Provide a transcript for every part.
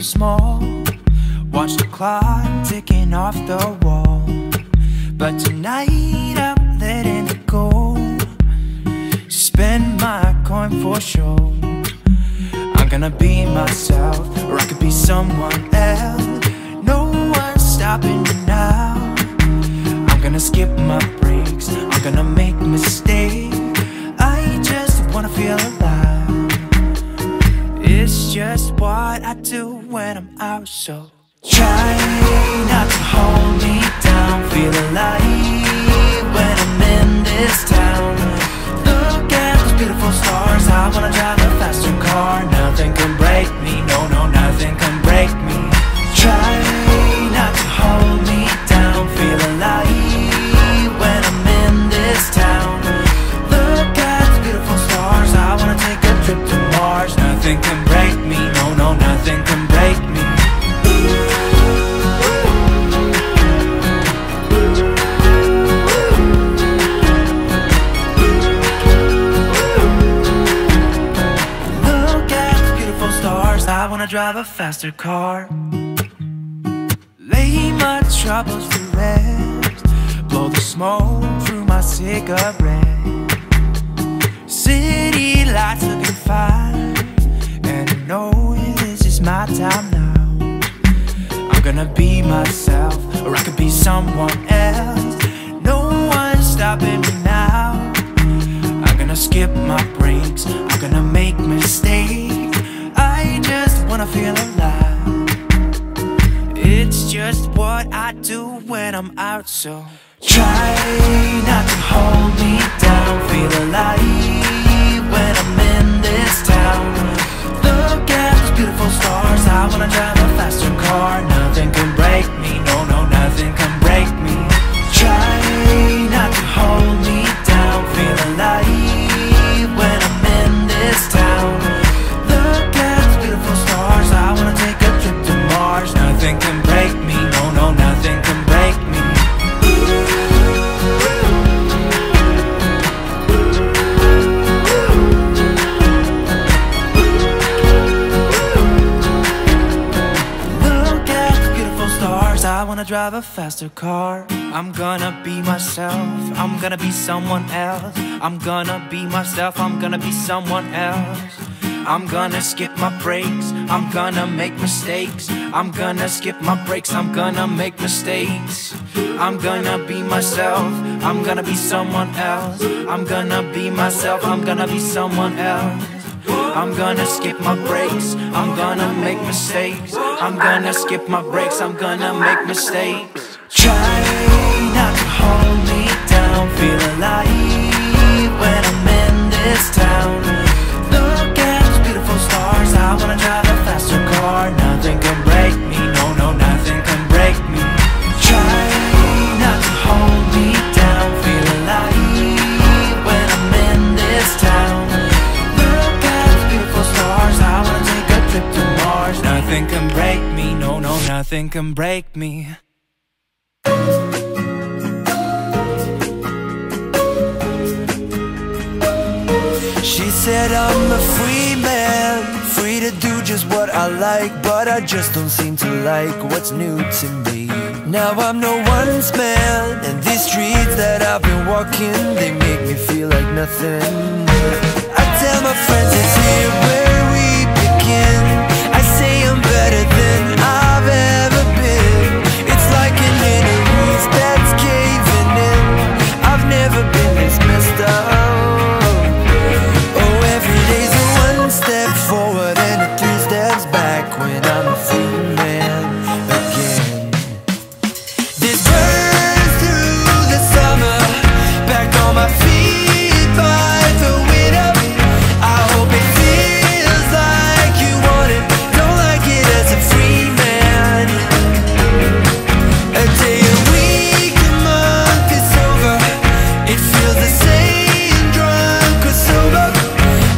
so small. Watch the clock ticking off the wall. But tonight I'm letting it go. Spend my coin for sure. I'm gonna be myself, or I could be someone else. No one's stopping me now. I'm gonna skip my breaks, I'm gonna make mistakes. I just wanna feel alive. It's just what I do when I'm out, so try not to hold me down. Feel alive when I'm in this town. Look at those beautiful stars. I wanna drive a faster car. Nothing can break me, no, no, nothing can break me. Try not to hold me down. Feel alive when I'm in this town. Look at those beautiful stars. I wanna take a trip to Mars. Nothing can break me, no, no, nothing can break me. I wanna drive a faster car. Lay my troubles to rest. Blow the smoke through my cigarette. City lights looking fine, and I know this is my time now. I'm gonna be myself, or I could be someone else. No one's stopping me now. I'm gonna skip my breaks, I'm gonna make mistakes. I just wanna feel alive. It's just what I do when I'm out, so try not to hold me down. Feel alive when I'm in this town. Look at those beautiful stars. I wanna drive a faster car. Nothing can break me, no, no, nothing can break me. Try not to hold me down. Feel alive when I'm in this town. Look at those beautiful stars. I wanna take a trip to Mars. Nothing can break me, no, no, nothing can break me. Look at the beautiful stars. I wanna drive a faster car. I'm gonna be myself, I'm gonna be someone else. I'm gonna be myself, I'm gonna be someone else. I'm gonna skip my breaks, I'm gonna make mistakes. I'm gonna skip my breaks, I'm gonna make mistakes. I'm gonna be myself, I'm gonna be someone else. I'm gonna be myself, I'm gonna be someone else. I'm gonna skip my breaks, I'm gonna make mistakes. I'm gonna skip my breaks, I'm gonna make mistakes. Try not to hold me down. Feel alive when I'm in this town. Look at those beautiful stars. I wanna drive a faster car. Nothing can break me, no, no, nothing can break me. Try not to hold me down. Feel alive when I'm in this town. Look at those beautiful stars. I wanna take a trip to Mars. Nothing can break me, no, no, nothing can break me. She said I'm a free man, free to do just what I like. But I just don't seem to like what's new to me. Now I'm no one's man, and these streets that I've been walking, they make me feel like nothing. I tell my friends it's here where we begin. I say I'm better than I've ever been. It's like an inner ease that's caving in. I've never been this messed up. Step forward and 3 steps back when I'm a free man again. This burns through the summer, back on my feet by the winter. I hope it feels like you want it, don't like it as a free man. A day, a week, a month is over. It feels the same, drunk or sober.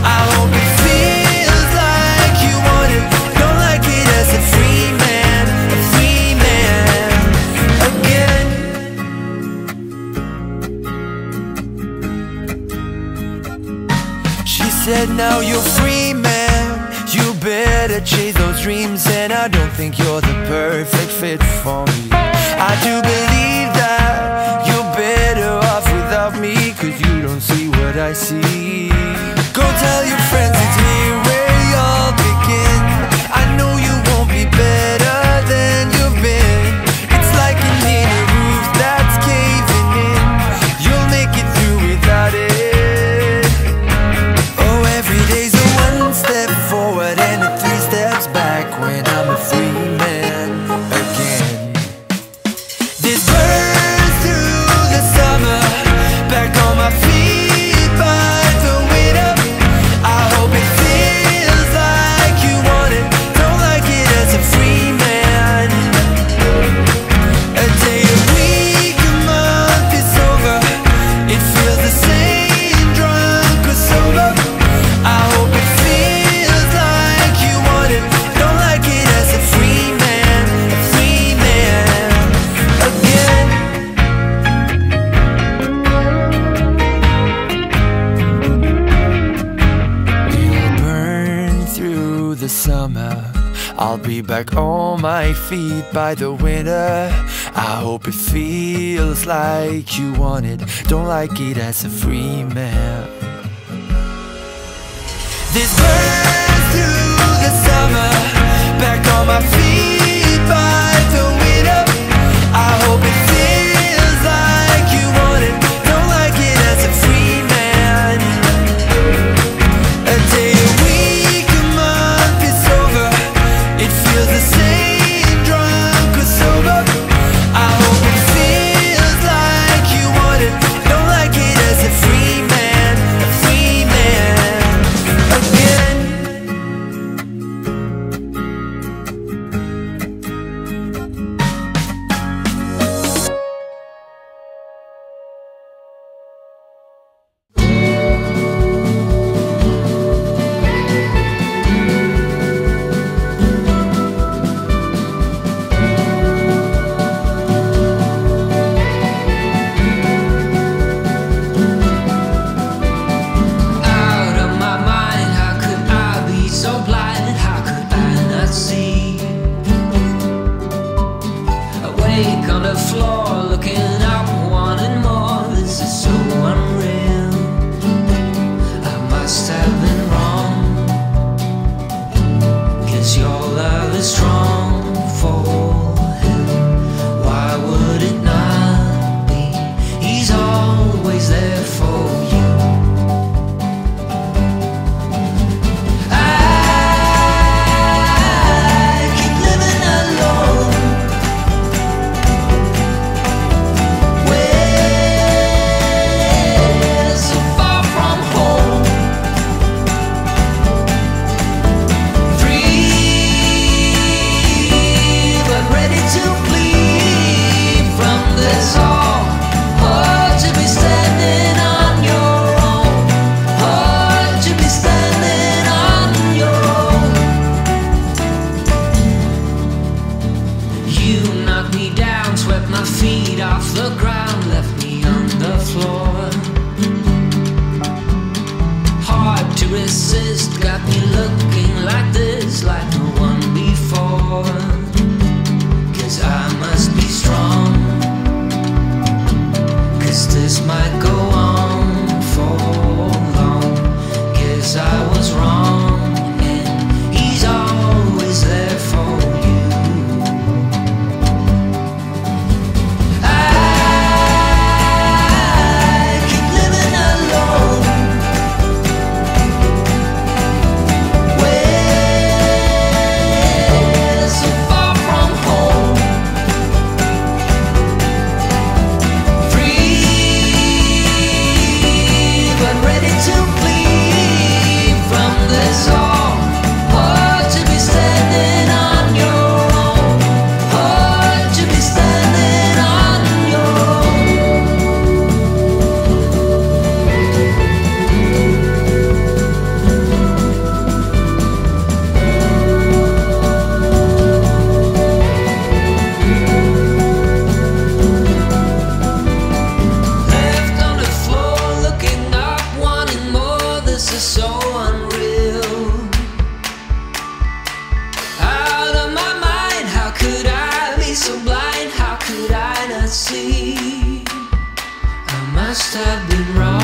I hope it feels like you want it, don't like it as a free man again. She said now you're free man, you better chase those dreams, and I don't think you're the perfect fit for me. I do believe that you're better off without me, cause you don't see what I see. Go tell your friends it's here where y'all begin. I know you won't be better than you've been. It's like an inner roof that's caving in. You'll make it through without it. Oh, every day's a one step forward and a 3 steps back when I'm a free man again. This burns through the summer, back on my feet by the winter. I hope it feels like you want it, don't like it as a free man. A day, a week, a month is over, it feels the same, drunk or sober. I hope it feels like you want it, don't like it as a free man again. It'll burn through the summer, I'll be back on my feet by the winter. I hope it feels like you want it, don't like it as a free man. This burns through the summer, back on my feet by the winter. I hope it feels like you want it, don't like it as a free man. A day, a week, a month is over, it feels the same, drunk or sober. I hope it feels like you want it, don't like it as a free man again. Out of my mind, how could I be so blind? How could I not see? Awake on the floor, looking up, wanting more. This is so unreal. I must have been wrong, 'cause your love is strong for him. Why would it not be? He's always there for you. I keep living alone, way so far from home. Free, but ready to flee from this all. Hard to be standing on your own. Hard to be standing on your own. You knocked me down, swept my feet off the ground, left me on the floor. Hard to resist, got me looking like this, like no one before. 'Cause I must be strong, 'cause this might go on for long. 'Cause I was wrong, and he's always there for you. I keep living alone, way so far from home. Free, must have been wrong.